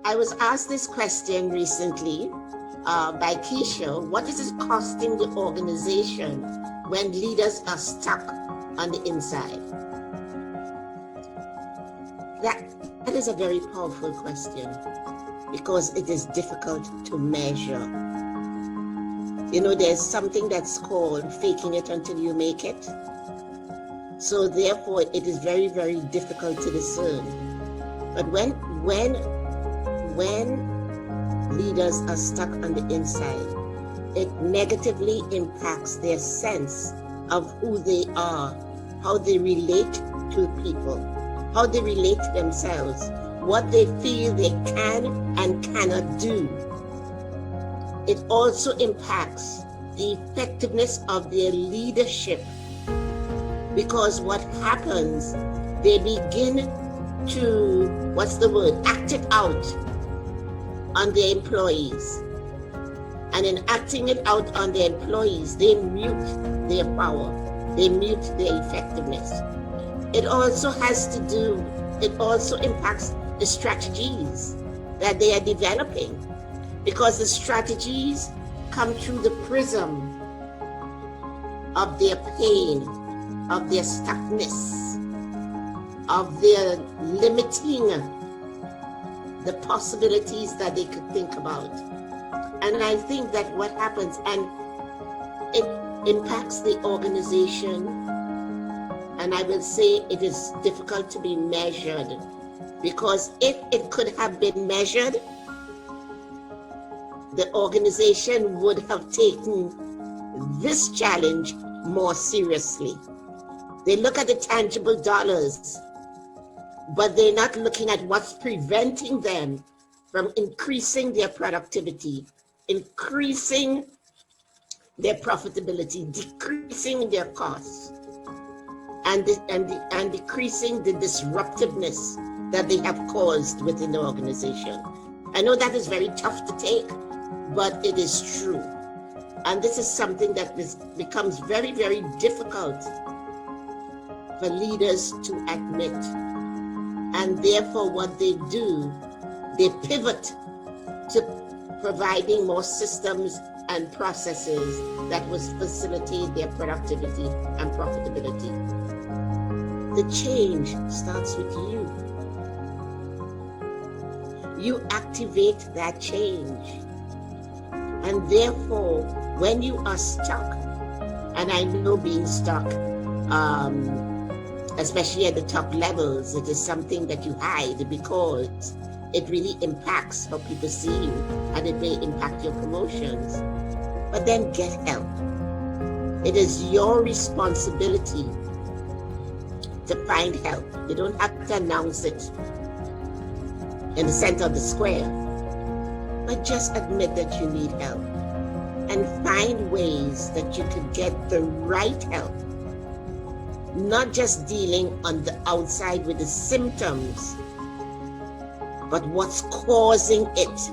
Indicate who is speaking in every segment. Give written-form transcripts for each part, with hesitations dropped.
Speaker 1: I was asked this question recently by Kecia. What is it costing the organization when leaders are stuck on the inside? That is a very powerful question because it is difficult to measure. You know, there's something that's called faking it until you make it. So therefore, it is very, very difficult to discern. But when leaders are stuck on the inside, it negatively impacts their sense of who they are, how they relate to people, how they relate to themselves, what they feel they can and cannot do. It also impacts the effectiveness of their leadership, because what happens, they begin to, act it out on their employees. And in acting it out on their employees, they mute their power, they mute their effectiveness. It also impacts the strategies that they are developing, because the strategies come through the prism of their pain, of their stuckness, of their limiting the possibilities that they could think about. And I think that what happens, and it impacts the organization, and I will say it is difficult to be measured, because if it could have been measured, the organization would have taken this challenge more seriously. They look at the tangible dollars, but they're not looking at what's preventing them from increasing their productivity, increasing their profitability, decreasing their costs, and decreasing the disruptiveness that they have caused within the organization. I know that is very tough to take, but it is true. And this is something that becomes very, very difficult for leaders to admit. And therefore what they do, they pivot to providing more systems and processes that will facilitate their productivity and profitability. The change starts with you. You activate that change. And therefore, when you are stuck, and I know being stuck, especially at the top levels, it is something that you hide because it really impacts how people see you, and it may impact your promotions. But then get help. It is your responsibility to find help. You don't have to announce it in the center of the square, but just admit that you need help and find ways that you could get the right help. Not just dealing on the outside with the symptoms, but what's causing it.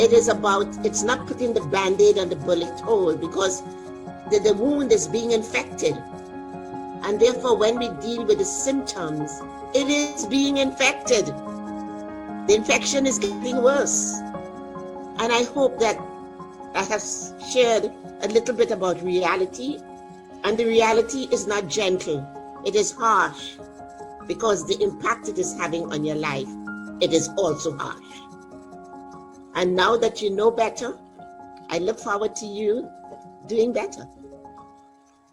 Speaker 1: It's not putting the Band-Aid on the bullet hole, because the wound is being infected. And therefore, when we deal with the symptoms, it is being infected. The infection is getting worse. And I hope that I have shared a little bit about reality. And the reality is not gentle, it is harsh, because the impact it is having on your life, it is also harsh. And now that you know better, I look forward to you doing better.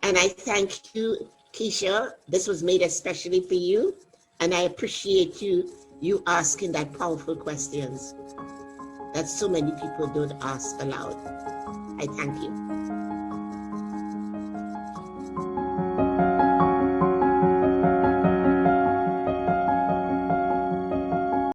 Speaker 1: And I thank you, Kecia. This was made especially for you, and I appreciate you asking that powerful questions that so many people don't ask aloud. I thank you.